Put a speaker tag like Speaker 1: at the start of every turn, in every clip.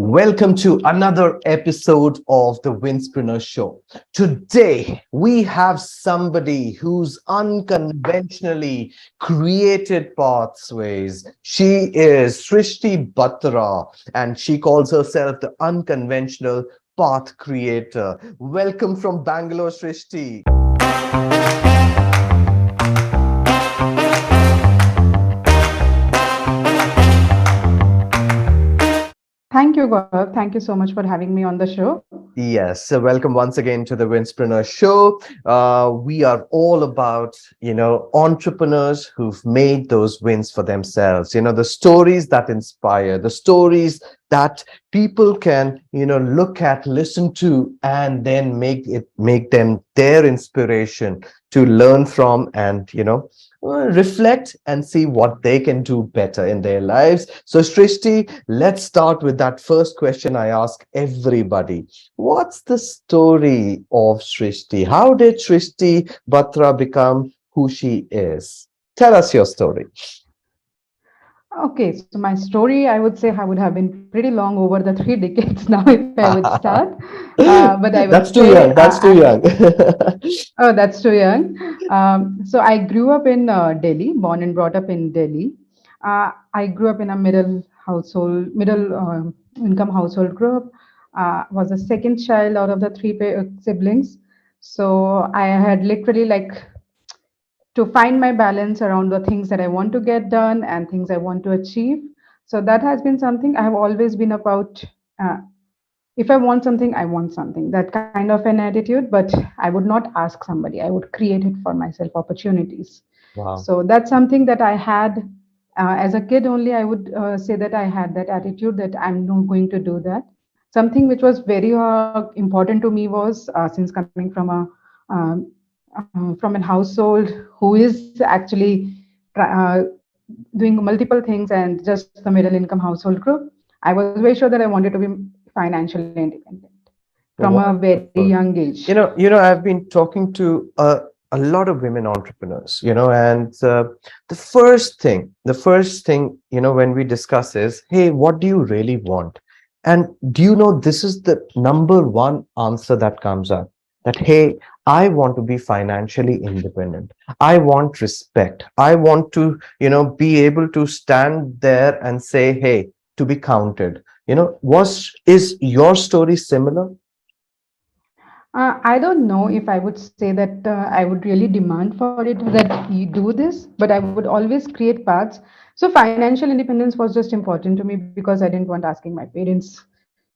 Speaker 1: Welcome to another episode of the Winspreneur show. Today, we have somebody who's unconventionally created pathways. She is Srishti Batra, and she calls herself the unconventional path creator. Welcome from Bangalore, Srishti.
Speaker 2: Thank you, Gaurav. Thank you so much for having me on the show.
Speaker 1: Yes, so welcome once again to the Winspreneur show. We are all about, entrepreneurs who've made those wins for themselves. The stories that inspire, the stories that people can, look at, listen to, and then make them their inspiration to learn from and, reflect and see what they can do better in their lives. So, Srishti, let's start with that first question I ask everybody. What's the story of Srishti? How did Srishti Batra become who she is? Tell us your story.
Speaker 2: Okay, so my story, I would say I would have been pretty long over the 3 decades now if I would start. But I would
Speaker 1: That's too
Speaker 2: say,
Speaker 1: young. That's too young.
Speaker 2: oh, that's too young. So I grew up in Delhi, born and brought up in Delhi. I grew up in a middle income household group. Was the second child out of the three siblings. So I had literally to find my balance around the things that I want to get done and things I want to achieve. So that has been something I have always been about. Uh, if I want something, I want something. That kind of an attitude, but I would not ask somebody. I would create it for myself, opportunities.
Speaker 1: Wow.
Speaker 2: So that's something that I had as a kid only. I would say that I had that attitude that I'm not going to do that. Something which was very important to me was since coming um, from a household who is actually uh, doing multiple things and just the middle income household group, I was very sure that I wanted to be financially independent from a very
Speaker 1: Wonderful.
Speaker 2: young age.
Speaker 1: I've been talking to a lot of women entrepreneurs, and the first thing, when we discuss is, hey, what do you really want? And do you know this is the number one answer that comes up? That, hey, I want to be financially independent. I want respect. I want to, be able to stand there and say, hey, to be counted. Was is your story similar?
Speaker 2: I don't know if I would say that I would really demand for it that you do this, but I would always create paths. So financial independence was just important to me because I didn't want asking my parents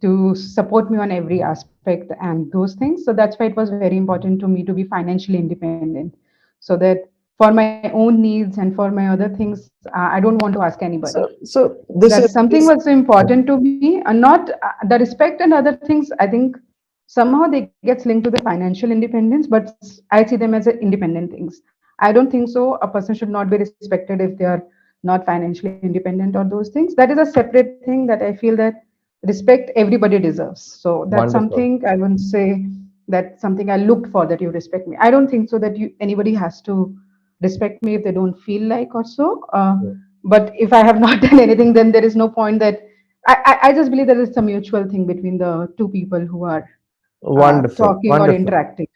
Speaker 2: to support me on every aspect and those things. So that's why it was very important to me to be financially independent, so that for my own needs and for my other things, I don't want to ask anybody.
Speaker 1: So this
Speaker 2: That's
Speaker 1: is
Speaker 2: something
Speaker 1: this.
Speaker 2: was important to me, and not the respect and other things. I think somehow they gets linked to the financial independence, but I see them as a independent things. I don't think so a person should not be respected if they are not financially independent or those things. That is a separate thing that I feel that respect everybody deserves. So that's
Speaker 1: Wonderful.
Speaker 2: something I wouldn't say that something I looked for, that you respect me. I don't think so that you anybody has to respect me if they don't feel like or so. But if I have not done anything, then there is no point that I just believe that it's a mutual thing between the two people who are
Speaker 1: Wonderful.
Speaker 2: talking or
Speaker 1: Wonderful.
Speaker 2: interacting.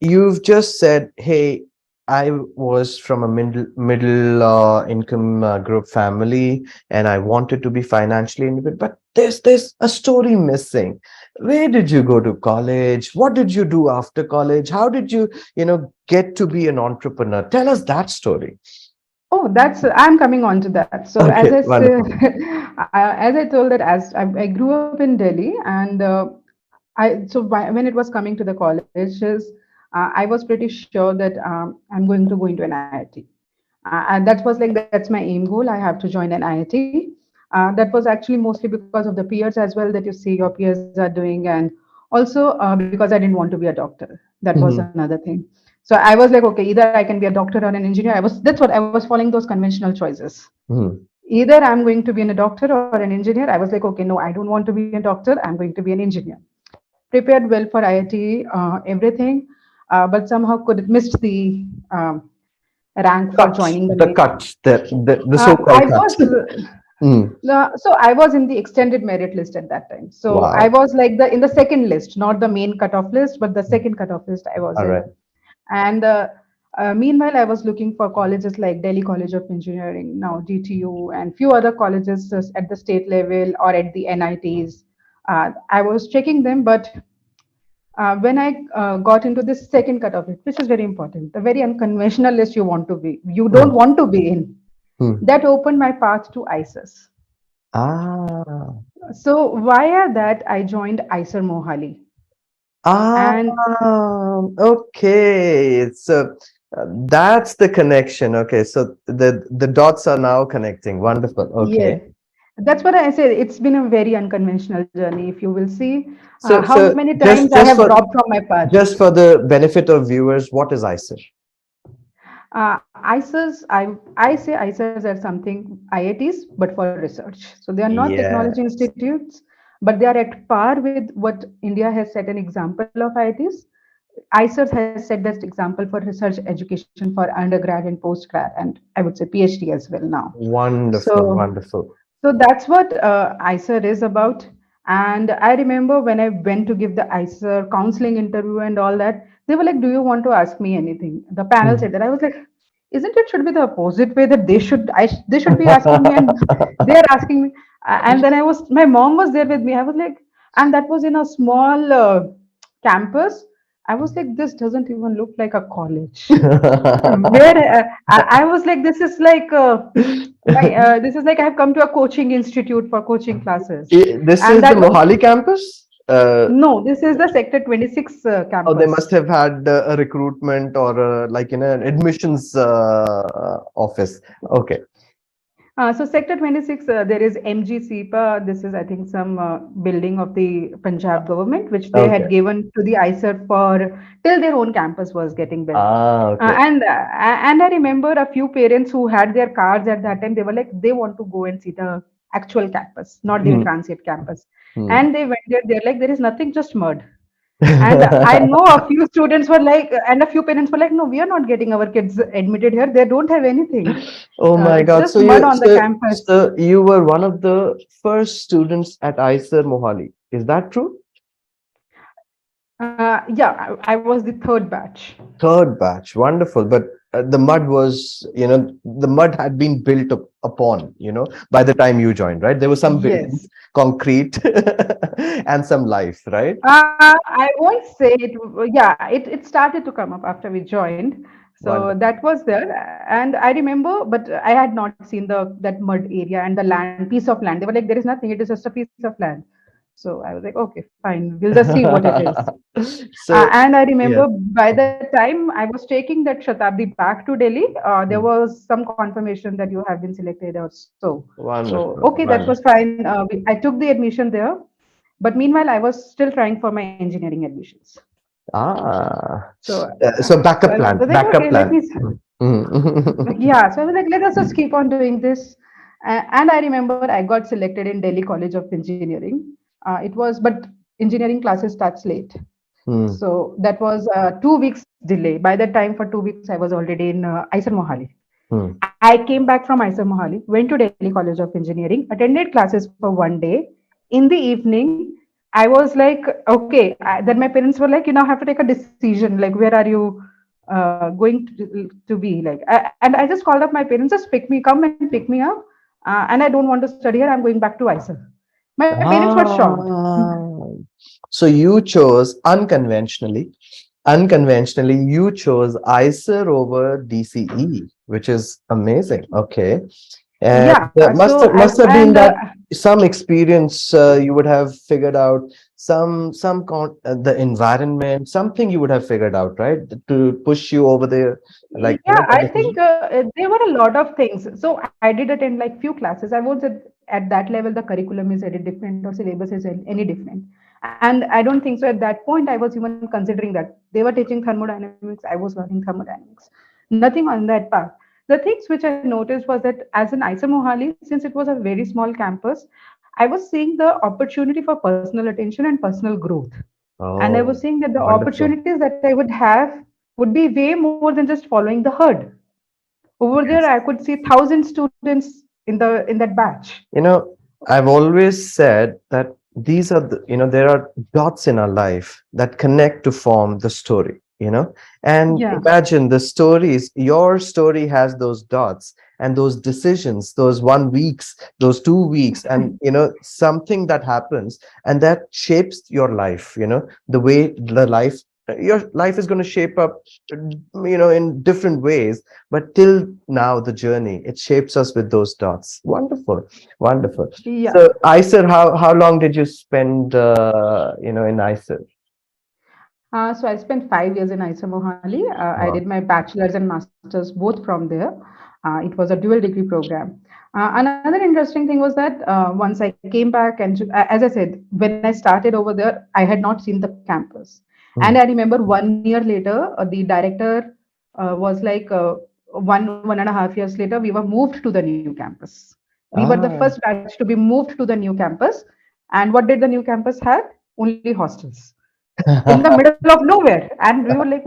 Speaker 1: You've just said, hey, I was from a middle income group family, and I wanted to be financially independent. But there's a story missing. Where did you go to college? What did you do after college? How did you, get to be an entrepreneur? Tell us that story.
Speaker 2: Oh, that's I'm coming on to that. So as
Speaker 1: Okay,
Speaker 2: I said,
Speaker 1: wonderful.
Speaker 2: as I told that as I grew up in Delhi, and when it was coming to the colleges, I was pretty sure that I'm going to go into an IIT, and that was like that's my aim goal. I have to join an IIT. That was actually mostly because of the peers as well that you see your peers are doing, and also because I didn't want to be a doctor. That was
Speaker 1: Mhm,
Speaker 2: another thing. So I was like, okay, either I can be a doctor or an engineer. That's what I was following those conventional choices.
Speaker 1: mhm.
Speaker 2: Either I'm going to be a doctor or an engineer. I was like, okay, no, I don't want to be a doctor. I'm going to be an engineer. Prepared well for IIT, everything, but somehow could missed the rank for
Speaker 1: Cuts,
Speaker 2: joining the
Speaker 1: the
Speaker 2: main.
Speaker 1: cuts, the
Speaker 2: I
Speaker 1: so-called
Speaker 2: was
Speaker 1: cuts. Mm.
Speaker 2: So I was in the extended merit list at that time. So I
Speaker 1: Wow.
Speaker 2: was like the in the second list, not the main cutoff list, but the second cutoff list I was
Speaker 1: All
Speaker 2: in.
Speaker 1: right.
Speaker 2: And meanwhile, I was looking for colleges like Delhi College of Engineering, now DTU, and few other colleges at the state level or at the NITs. I was checking them, but when I got into this second cutoff list, which is very important, the very unconventional list you don't
Speaker 1: Mm.
Speaker 2: want to be in,
Speaker 1: Mm.
Speaker 2: that opened my path to ISIS.
Speaker 1: Ah.
Speaker 2: So via that, I joined IISER Mohali,
Speaker 1: Ah,
Speaker 2: and
Speaker 1: okay. So that's the connection. Okay, so the dots are now connecting. Wonderful.
Speaker 2: yes,
Speaker 1: Okay.
Speaker 2: that's what I said. It's been a very unconventional journey. If you will see
Speaker 1: So
Speaker 2: how
Speaker 1: so
Speaker 2: many times
Speaker 1: just
Speaker 2: I
Speaker 1: just
Speaker 2: have
Speaker 1: for
Speaker 2: dropped from my path.
Speaker 1: just for the benefit of viewers, what is ISER?
Speaker 2: IISERs, I say IISERs are something IITs, but for research. So they are not technology
Speaker 1: Yes.
Speaker 2: institutes, but they are at par with what India has set an example of IITs. IISERs has set that example for research education for undergrad and postgrad, and I would say PhD as well now.
Speaker 1: Wonderful,
Speaker 2: So
Speaker 1: wonderful.
Speaker 2: so that's what IISER is about. And I remember when I went to give the IISER counseling interview and all that, they were like, "Do you want to ask me anything?" The panel
Speaker 1: Mm.
Speaker 2: said that. I was like, "Isn't it should be the opposite way that they should be asking me and they are asking me?" And then my mom was there with me. I was like, and that was in a small campus. I was like, this doesn't even look like a college. Where I was like, this is like. This is like I have come to a coaching institute for coaching classes,
Speaker 1: This
Speaker 2: and
Speaker 1: is the
Speaker 2: that was
Speaker 1: Mohali campus?
Speaker 2: no. This is the Sector 26
Speaker 1: Oh, they must
Speaker 2: campus.
Speaker 1: have had a recruitment or like an admissions office. Okay.
Speaker 2: So Sector 26, there is MG This is, I think, some building of the Punjab government, which they
Speaker 1: Okay.
Speaker 2: had given to the ISER for till their own campus was getting built.
Speaker 1: Ah, okay.
Speaker 2: And I remember a few parents who had their cars at that time. They were like, they want to go and see the actual campus, not the
Speaker 1: Hmm.
Speaker 2: transit campus.
Speaker 1: Hmm.
Speaker 2: And they went there. They're like, there is nothing, just mud. And I know a few students were like, and a few parents were like, no, we are not getting our kids admitted here. They don't have anything.
Speaker 1: Oh my
Speaker 2: It's
Speaker 1: God.
Speaker 2: just mud on the campus.
Speaker 1: So you were one of the first students at IISER Mohali. Is that true?
Speaker 2: Yeah, I was the third batch.
Speaker 1: Third batch. Wonderful. But the mud was, the mud had been built upon, by the time you joined, right? There were some buildings,
Speaker 2: Yes.
Speaker 1: concrete, and some life, right?
Speaker 2: I won't say it. Yeah, it started to come up after we joined. So
Speaker 1: Wonderful.
Speaker 2: that was there, and I remember, but I had not seen the that mud area and the land, piece of land. They were like, "There is nothing. It is just a piece of land." So I was like, "Okay, fine. We'll just see what it is."
Speaker 1: So,
Speaker 2: And I
Speaker 1: yeah.
Speaker 2: remember by the time I was taking that Shatabdi back to Delhi, there
Speaker 1: Hmm.
Speaker 2: was some confirmation that you have been selected or so. So
Speaker 1: Wonderful.
Speaker 2: okay, that was
Speaker 1: Wonderful.
Speaker 2: fine. I took the admission there, but meanwhile, I was still trying for my engineering admissions.
Speaker 1: Ah,
Speaker 2: So,
Speaker 1: so
Speaker 2: so I
Speaker 1: backup
Speaker 2: was
Speaker 1: plan,
Speaker 2: like, okay,
Speaker 1: backup
Speaker 2: let me.
Speaker 1: plan. Mm.
Speaker 2: Yeah, so I was like, let us just keep on doing this. And I remember I got selected in Delhi College of Engineering. But engineering classes starts late.
Speaker 1: Mm.
Speaker 2: So that was 2 weeks delay. By that time, for 2 weeks, I was already in IISER Mohali.
Speaker 1: Mm.
Speaker 2: I came back from IISER Mohali, went to Delhi College of Engineering, attended classes for one day. In the evening, I was like, okay. Then my parents were like, you now have to take a decision. Like, where are you going to be? And I just called up my parents, just come and pick me up. And I don't want to study here. I'm going back to IISER. My parents were shocked.
Speaker 1: Ah, so you chose unconventionally. Unconventionally, you chose ICER over DCE, which is amazing. Okay. And
Speaker 2: Yeah. So
Speaker 1: must have been
Speaker 2: and
Speaker 1: that some experience you would have figured out the environment, something you would have figured out, right? To push you over there, like
Speaker 2: yeah,
Speaker 1: that
Speaker 2: I think
Speaker 1: decision.
Speaker 2: there were a lot of things. So I did attend like few classes. I won't say at that level the curriculum is any different or syllabus is any different. And I don't think so. At that point, I was even considering that they were teaching thermodynamics. I was learning thermodynamics. Nothing on that part. The things which I noticed was that as an IISER Mohali, since it was a very small campus, I was seeing the opportunity for personal attention and personal growth. And I was
Speaker 1: Oh,
Speaker 2: seeing that the
Speaker 1: wonderful.
Speaker 2: opportunities that I would have would be way more than just following the herd. Over there,
Speaker 1: Yes.
Speaker 2: I could see 1,000 students in that batch.
Speaker 1: You know, I've always said that these are the, there are dots in our life that connect to form the story, and
Speaker 2: Yeah.
Speaker 1: imagine the stories, your story has those dots and those decisions, those 1 weeks, those 2 weeks, and, something that happens and that shapes your life, the way your life is going to shape up, in different ways. But till now, the journey, it shapes us with those dots. Wonderful. Wonderful.
Speaker 2: Yeah.
Speaker 1: So, IISER, how long did you spend, in IISER?
Speaker 2: So I spent 5 years in IISER Mohali. I did
Speaker 1: Wow.
Speaker 2: my bachelor's and master's both from there. It was a dual degree program. Another interesting thing was that once I came back, and as I said, when I started over there, I had not seen the campus. And I
Speaker 1: Hmm.
Speaker 2: remember 1 year later, the director was like, 1.5 years later, we were moved to the new campus. We were the first
Speaker 1: Ah.
Speaker 2: batch to be moved to the new campus. And what did the new campus have? Only hostels in the middle of nowhere. And we were like,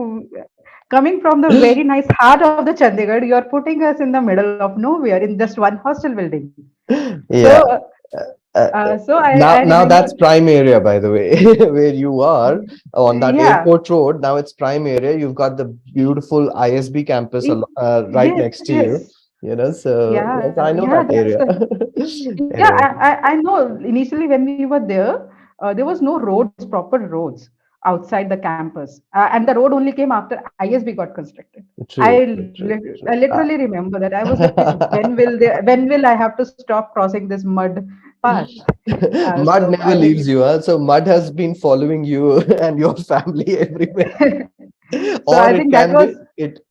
Speaker 2: coming from the very nice heart of the Chandigarh, you are putting us in the middle of nowhere in just one hostel building. So,
Speaker 1: Yeah. Uh,
Speaker 2: I
Speaker 1: now
Speaker 2: remember,
Speaker 1: that's prime area, by the way, where you are on that
Speaker 2: yeah,
Speaker 1: airport road. Now it's prime area. You've got the beautiful ISB campus right
Speaker 2: yes,
Speaker 1: next to you.
Speaker 2: yes,
Speaker 1: So yes,
Speaker 2: yeah,
Speaker 1: I know
Speaker 2: yeah,
Speaker 1: that
Speaker 2: that's
Speaker 1: area.
Speaker 2: the, yeah,
Speaker 1: Anyway.
Speaker 2: I know. Initially, when we were there was no roads, proper roads outside the campus, and the road only came after ISB got constructed.
Speaker 1: True, true, true,
Speaker 2: I
Speaker 1: true.
Speaker 2: literally remember that. I was like, when will I have to stop crossing this mud path?
Speaker 1: Mud
Speaker 2: So
Speaker 1: never leaves you, huh? So mud has been following you and your family everywhere.
Speaker 2: so
Speaker 1: Or
Speaker 2: I think that was,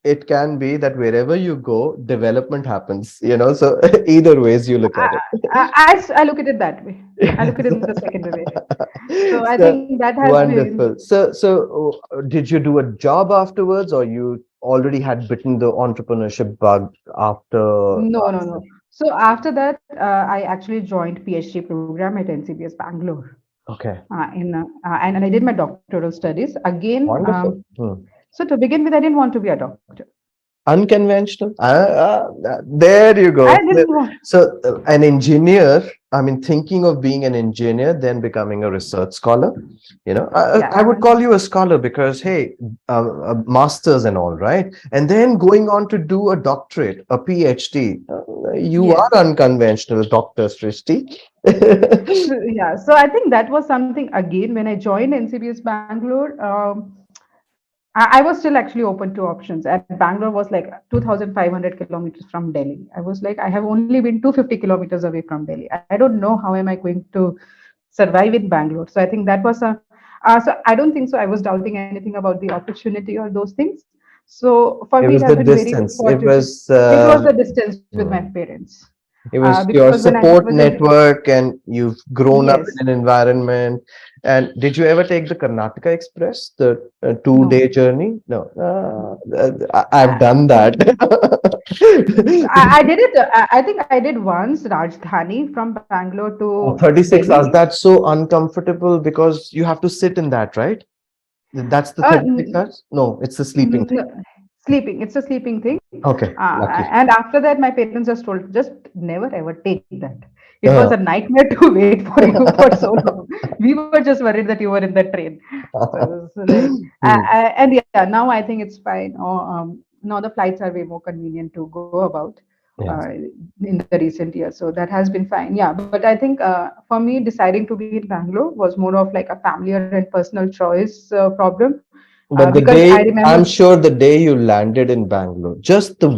Speaker 1: it can be that wherever you go, development happens, so either ways you look at
Speaker 2: I look at it that way. I look at it in the second way. So
Speaker 1: it.
Speaker 2: I
Speaker 1: So
Speaker 2: think that has been.
Speaker 1: wonderful. So did you do a job afterwards, or you already had bitten the entrepreneurship bug
Speaker 2: No, no,
Speaker 1: after?
Speaker 2: no. So after that, I actually joined PhD program at NCBS Bangalore,
Speaker 1: Okay,
Speaker 2: and I did my doctoral studies again.
Speaker 1: wonderful.
Speaker 2: So to begin with, I didn't want to be a doctor.
Speaker 1: Unconventional. There you
Speaker 2: I
Speaker 1: go.
Speaker 2: didn't want.
Speaker 1: So, an engineer, I mean, thinking of being an engineer, then becoming a research scholar. I
Speaker 2: Yeah,
Speaker 1: would call you a scholar because, hey, masters and all, right? And then going on to do a doctorate, a PhD. You are
Speaker 2: yes.
Speaker 1: unconventional, Dr. Srishti.
Speaker 2: So, yeah, so I think that was something again when I joined NCBS Bangalore. I was still actually open to options, and Bangalore was like 2,500 kilometers from Delhi. I was like, I have only been 250 kilometers away from Delhi. I don't know how am I going to survive in Bangalore. So I think that was a. So I don't think so. I was doubting anything about the opportunity or those things. So for
Speaker 1: It
Speaker 2: me, it
Speaker 1: was
Speaker 2: has
Speaker 1: the
Speaker 2: been very
Speaker 1: distance. It
Speaker 2: fortunate.
Speaker 1: was.
Speaker 2: It was the distance with my
Speaker 1: Hmm.
Speaker 2: parents,
Speaker 1: It was your
Speaker 2: because when I
Speaker 1: support
Speaker 2: was in,
Speaker 1: network, and you've grown up
Speaker 2: yes,
Speaker 1: in an environment. And did you ever take the Karnataka Express, the
Speaker 2: no.
Speaker 1: 2 day journey? No, I've
Speaker 2: Uh,
Speaker 1: done that.
Speaker 2: I did it. I think I did once Rajdhani from Bangalore
Speaker 1: Oh,
Speaker 2: to
Speaker 1: 36
Speaker 2: Delhi.
Speaker 1: hours. That's so uncomfortable because you have to sit in that, right? That's the
Speaker 2: Uh,
Speaker 1: 36 hours? No, it's the sleeping thing.
Speaker 2: Sleeping. It's a sleeping thing.
Speaker 1: Okay, lucky.
Speaker 2: And after that, my parents just told, just never ever take that. It was a
Speaker 1: Uh,
Speaker 2: nightmare to wait for you for so long. We were just worried that you were in the train. So like,
Speaker 1: hmm,
Speaker 2: and yeah, now I think it's fine. Now the flights are way more convenient to go about uh,
Speaker 1: yes.
Speaker 2: in the recent years. So that has been fine. Yeah, but I think for me, deciding to be in Bangalore was more of like a familiar and personal choice problem
Speaker 1: But
Speaker 2: because I
Speaker 1: I'm
Speaker 2: remember.
Speaker 1: sure the day you landed in Bangalore, just the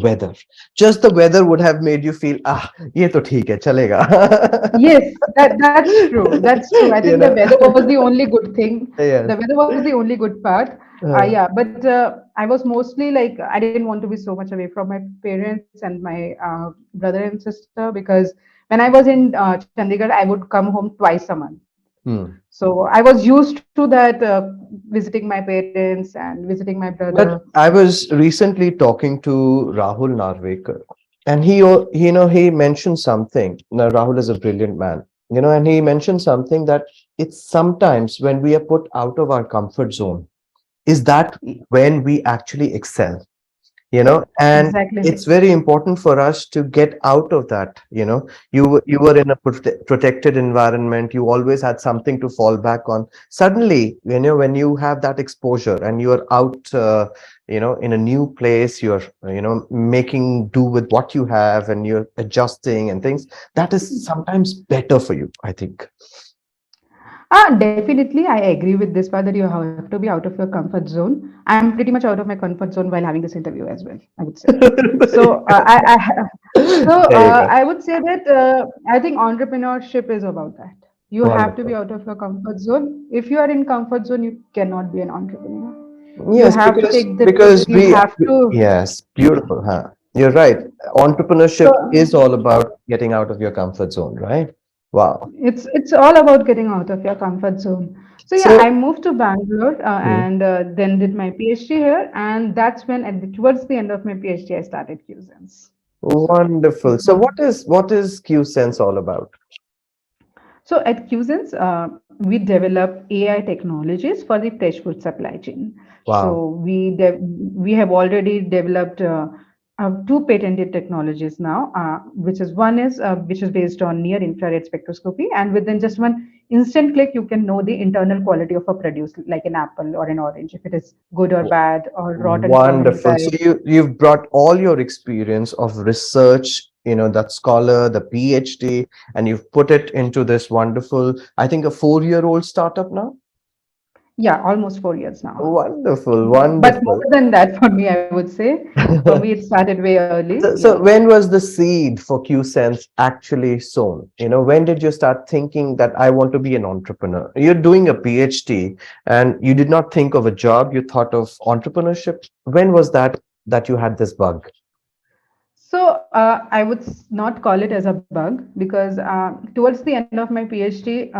Speaker 1: weather would have made you feel, ye to theek hai, chalega.
Speaker 2: Yes, that's true. That's true. I
Speaker 1: You
Speaker 2: think the
Speaker 1: know,
Speaker 2: weather was the only good thing. The
Speaker 1: yes.
Speaker 2: weather was the only good part.
Speaker 1: Uh,
Speaker 2: Yeah, but I was mostly like I didn't want to be so much away from my parents and my brother and sister because when I was in Chandigarh, I would come home twice a month.
Speaker 1: hmm.
Speaker 2: So I was used to that visiting my parents and visiting my brother.
Speaker 1: But I was recently talking to Rahul Narvekar, and he mentioned something. Now, Rahul is a brilliant man, and he mentioned something that it's sometimes when we are put out of our comfort zone, is that when we actually excel. And
Speaker 2: Exactly.
Speaker 1: it's very important for us to get out of that. You were in a protected environment. You always had something to fall back on. Suddenly, when you have that exposure and you're out, in a new place, you're making do with what you have, and you're adjusting and things, that is sometimes better for you, I think.
Speaker 2: Definitely, I agree with this part that you have to be out of your comfort zone. I'm pretty much out of my comfort zone while having this interview as well, I would say.
Speaker 1: There
Speaker 2: So,
Speaker 1: you go.
Speaker 2: I would say that I think entrepreneurship is about that. You have to be
Speaker 1: Wonderful.
Speaker 2: out of your comfort zone. If you are in comfort zone, you cannot be an entrepreneur. You
Speaker 1: Yes,
Speaker 2: have to
Speaker 1: because
Speaker 2: take the
Speaker 1: because
Speaker 2: risk. You have to.
Speaker 1: yes, beautiful, huh? You're right.
Speaker 2: So
Speaker 1: Entrepreneurship is all about getting out of your comfort zone, right? Wow.
Speaker 2: it's all about getting out of your comfort zone. So yeah, I
Speaker 1: So,
Speaker 2: moved to Bangalore
Speaker 1: hmm,
Speaker 2: and then did my PhD here, and that's when towards the end of my PhD I started Cuisines.
Speaker 1: wonderful. So, what is Q Sense all about?
Speaker 2: So at Cuisines, we develop AI technologies for the fresh food supply chain.
Speaker 1: Wow.
Speaker 2: So we have already developed two patented technologies now, which is one is which is based on near infrared spectroscopy, and within just one instant click, you can know the internal quality of a produce, like an apple or an orange, if it is good or bad or rotten from
Speaker 1: Wonderful. So
Speaker 2: inside.
Speaker 1: you've brought all your experience of research, that scholar, the PhD, and you've put it into this wonderful, I think, a 4-year-old startup now.
Speaker 2: Yeah, almost 4 years now.
Speaker 1: Wonderful,
Speaker 2: But more
Speaker 1: wonderful.
Speaker 2: than that, for me, I would say. For me, it started way early.
Speaker 1: So
Speaker 2: Yeah.
Speaker 1: when was the seed for QSense actually sown? When did you start thinking that I want to be an entrepreneur? You're doing a PhD and you did not think of a job, you thought of entrepreneurship. When was that you had this bug?
Speaker 2: So I would not call it as a bug because towards the end of my PhD,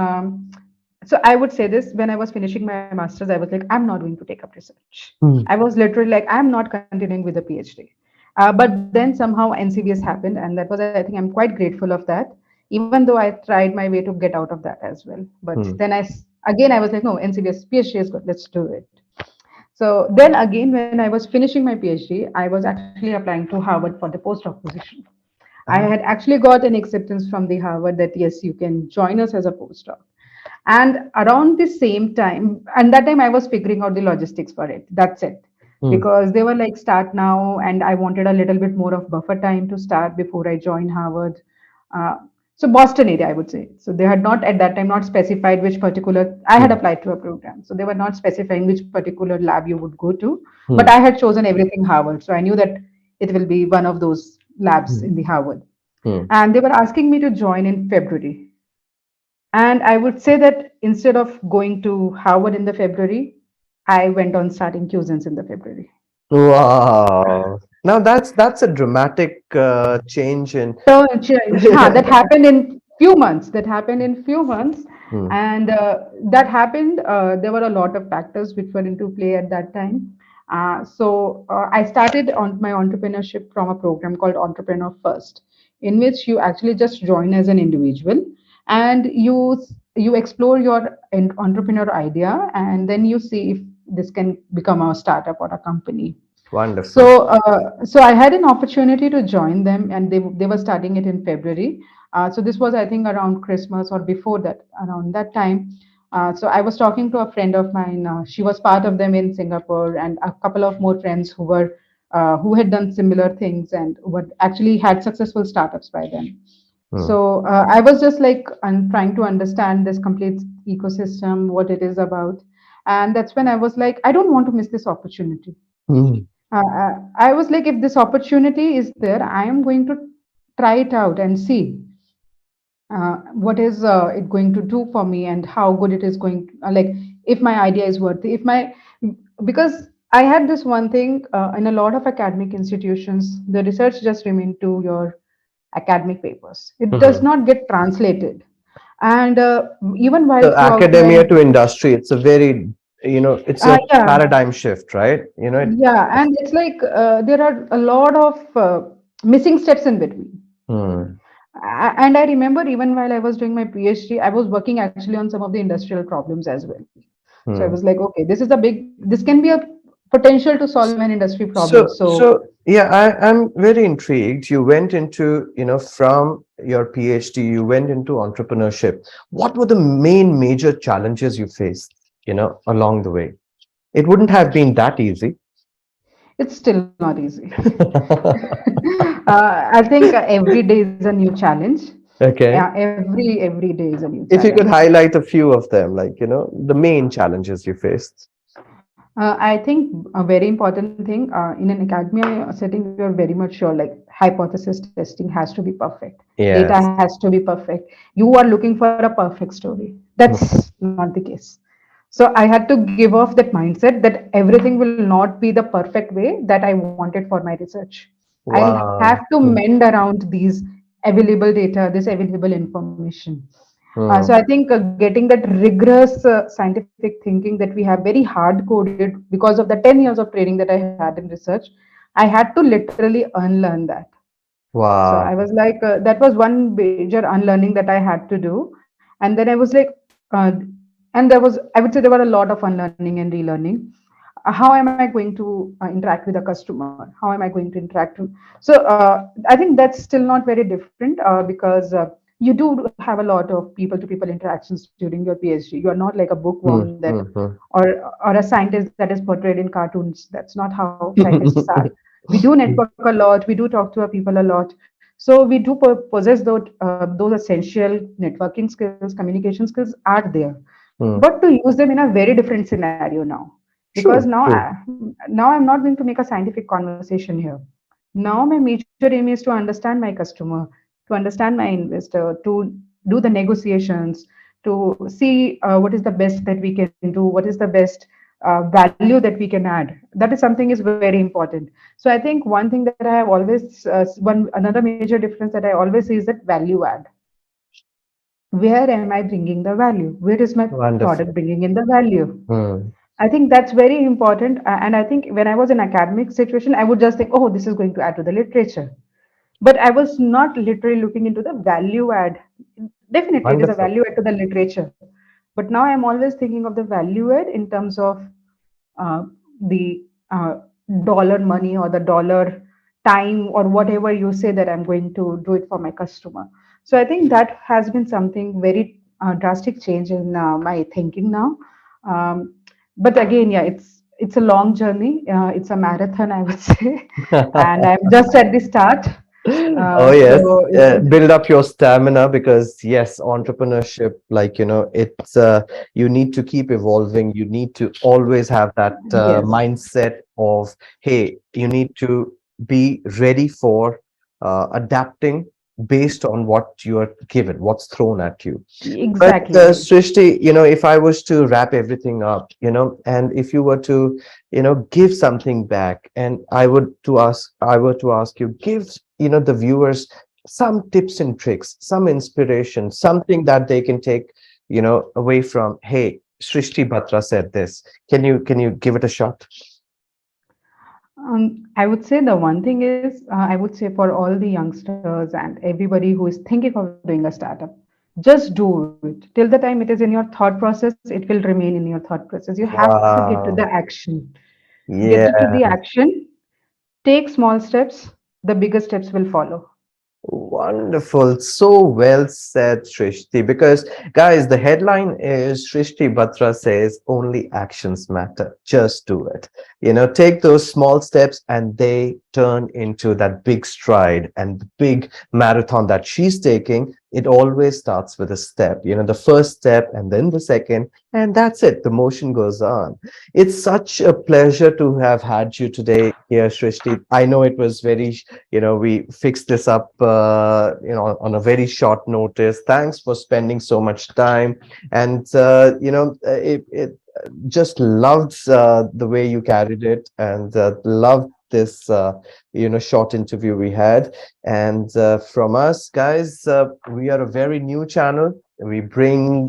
Speaker 2: so I would say this when I was finishing my master's, I was like, I'm not going to take up research. I
Speaker 1: Hmm.
Speaker 2: was literally like, I'm not continuing with the PhD. But then somehow NCBS happened, and that was, I think, I'm quite grateful of that. Even though I tried my way to get out of that as well, but
Speaker 1: Hmm.
Speaker 2: then again I was like, no, NCBS PhD is good. Let's do it. So then again, when I was finishing my PhD, I was actually applying to Harvard for the postdoc position. I had
Speaker 1: Ah,
Speaker 2: actually got an acceptance from the Harvard that yes, you can join us as a postdoc. And around the same time, and that time I was figuring out the logistics for it. That's it.
Speaker 1: hmm.
Speaker 2: Because they were like, start now, and I wanted a little bit more of buffer time to start before I joined Harvard. Uh, so Boston area, I would say. So they had not at that time not specified which particular. I had
Speaker 1: Hmm.
Speaker 2: applied to a program, so they were not specifying which particular lab you would go to. But
Speaker 1: Hmm.
Speaker 2: I had chosen everything Harvard, so I knew that it will be one of those labs
Speaker 1: Hmm.
Speaker 2: in the Harvard.
Speaker 1: Hmm.
Speaker 2: And they were asking me to join in February. And I would say that instead of going to Harvard in the February, I went on starting Cuisines in the February.
Speaker 1: Wow. Now that's a dramatic change in.
Speaker 2: So change, huh, that happened in few months. That happened in few months,
Speaker 1: Hmm.
Speaker 2: and that happened. There were a lot of factors which were into play at that time. I started on my entrepreneurship from a program called Entrepreneur First, in which you actually just join as an individual, and you explore your entrepreneur idea, and then you see if this can become a startup or a company.
Speaker 1: Wonderful.
Speaker 2: So I had an opportunity to join them, and they were starting it in February. So this was, I think, around Christmas or before that, around that time. So I was talking to a friend of mine. She was part of them in Singapore, and a couple of more friends who had done similar things and who actually had successful startups by then.
Speaker 1: Hmm.
Speaker 2: So I was just like trying to understand this complete ecosystem, what it is about, and that's when I was like, I don't want to miss this opportunity.
Speaker 1: Hmm.
Speaker 2: I was like, if this opportunity is there, I am going to try it out and see what is it going to do for me and how good it is going to, like if my idea is worthy. If my Because I had this one thing in a lot of academic institutions, the research just remain to your academic papers. It does
Speaker 1: Hmm.
Speaker 2: not get translated, and even while
Speaker 1: So
Speaker 2: throughout
Speaker 1: academia
Speaker 2: my
Speaker 1: to industry, it's a very, it's a
Speaker 2: yeah.
Speaker 1: paradigm shift, right?
Speaker 2: Yeah, and it's like there are a lot of missing steps in between.
Speaker 1: Hmm.
Speaker 2: And I remember even while I was doing my PhD, I was working actually on some of the industrial problems as well. So I was
Speaker 1: Hmm.
Speaker 2: like, okay, this can be a potential to solve an industry problem.
Speaker 1: So, so
Speaker 2: So
Speaker 1: Yeah, I'm very intrigued. You went into, from your PhD, you went into entrepreneurship. What were the main major challenges you faced, along the way? It wouldn't have been that easy.
Speaker 2: It's still not easy. I think every day is a new challenge.
Speaker 1: Okay.
Speaker 2: Every day is a new
Speaker 1: If you could
Speaker 2: challenge.
Speaker 1: highlight a few of them, like, the main challenges you faced.
Speaker 2: I think a very important thing in an academia setting, you're very much sure like hypothesis testing has to be perfect, data
Speaker 1: Yes.
Speaker 2: has to be perfect. You are looking for a perfect story. That's not the case. So I had to give off that mindset that everything will not be the perfect way that I wanted for my research. I'll have
Speaker 1: Wow.
Speaker 2: to mend around these available data, this available information. So I
Speaker 1: Hmm.
Speaker 2: think getting that rigorous scientific thinking that we have very hard coded because of the 10 years of training that I had in research, I had to literally unlearn that. So I
Speaker 1: Wow.
Speaker 2: was like, that was one major unlearning that I had to do. And then I was like, uh, and there was, I would say there were a lot of unlearning and relearning. How am I going to interact with a customer? How am I going to interact? So I think that's still not very different because you do have a lot of people to people interactions during your PhD. You are not like a bookworm that,
Speaker 1: Hmm.
Speaker 2: or or a scientist that is portrayed in cartoons. That's not how scientists are. We do network a lot. We do talk to our people a lot. So we do possess those essential networking skills, communication skills are there,
Speaker 1: Hmm.
Speaker 2: but to use them in a very different scenario now, because
Speaker 1: True, true.
Speaker 2: now I'm not going to make a scientific conversation here. Now my major aim is to understand my customer, to understand my investor, to do the negotiations, to see what is the best that we can do, what is the best value that we can add. That is something is very important. So I think one thing that I have always one another major difference that I always see is that value add. Where am I bringing the value? Where is my product
Speaker 1: Wonderful.
Speaker 2: bringing in the value?
Speaker 1: Hmm.
Speaker 2: I think that's very important. And I think when I was in academic situation, I would just think, oh, this is going to add to the literature. But I was not literally looking into the value add. Definitely, it is a
Speaker 1: Wonderful.
Speaker 2: value add to the literature. But now I'm always thinking of the value add in terms of uh, the dollar money or the dollar time or whatever you say that I'm going to do it for my customer. So I think that has been something very drastic change in my thinking now. Um, but again, yeah, it's a long journey. It's a marathon, I would say, and I'm just at the start.
Speaker 1: Oh, yes.
Speaker 2: So
Speaker 1: Build up your stamina because, yes, entrepreneurship, like, it's you need to keep evolving. You need to always have that
Speaker 2: yes,
Speaker 1: mindset of, hey, you need to be ready for adapting based on what you are given, what's thrown at you. But
Speaker 2: exactly.
Speaker 1: Srishti, if I was to wrap everything up, and if you were to, give something back, and I were to ask you, give, the viewers some tips and tricks, some inspiration, something that they can take, away from, hey, Srishti Batra said this. Can you give it a shot?
Speaker 2: I would say the one thing is, I would say for all the youngsters and everybody who is thinking of doing a startup, just do it. Till the time it is in your thought process, it will remain in your thought process. You have to get to the
Speaker 1: Wow.
Speaker 2: action. Get to the
Speaker 1: Yeah.
Speaker 2: action, take small steps, the bigger steps will follow.
Speaker 1: Wonderful. So well said, Srishti. Because, guys, the headline is Srishti Batra says only actions matter. Just do it. Take those small steps and they turn into that big stride and the big marathon that she's taking. It always starts with a step, the first step and then the second. And that's it. The motion goes on. It's such a pleasure to have had you today here, Srishti. I know it was very, we fixed this up on a very short notice. Thanks for spending so much time. And it just loved the way you carried it, and loved this short interview we had. And from us, guys, we are a very new channel. We bring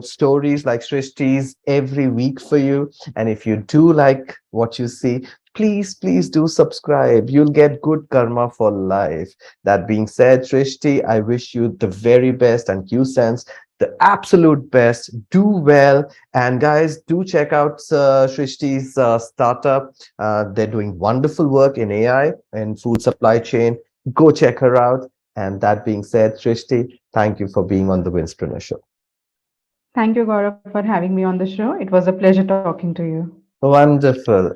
Speaker 1: stories like Srishti's every week for you. And if you do like what you see, please do subscribe. You'll get good karma for life. That being said, Srishti, I wish you the very best, and you sense the absolute best. Do well. And guys, do check out Srishti's startup. They're doing wonderful work in AI and food supply chain. Go check her out. And that being said, Srishti, thank you for being on the Winspreneur Show.
Speaker 2: Thank you, Gaurav, for having me on the show. It was a pleasure talking to you.
Speaker 1: Wonderful.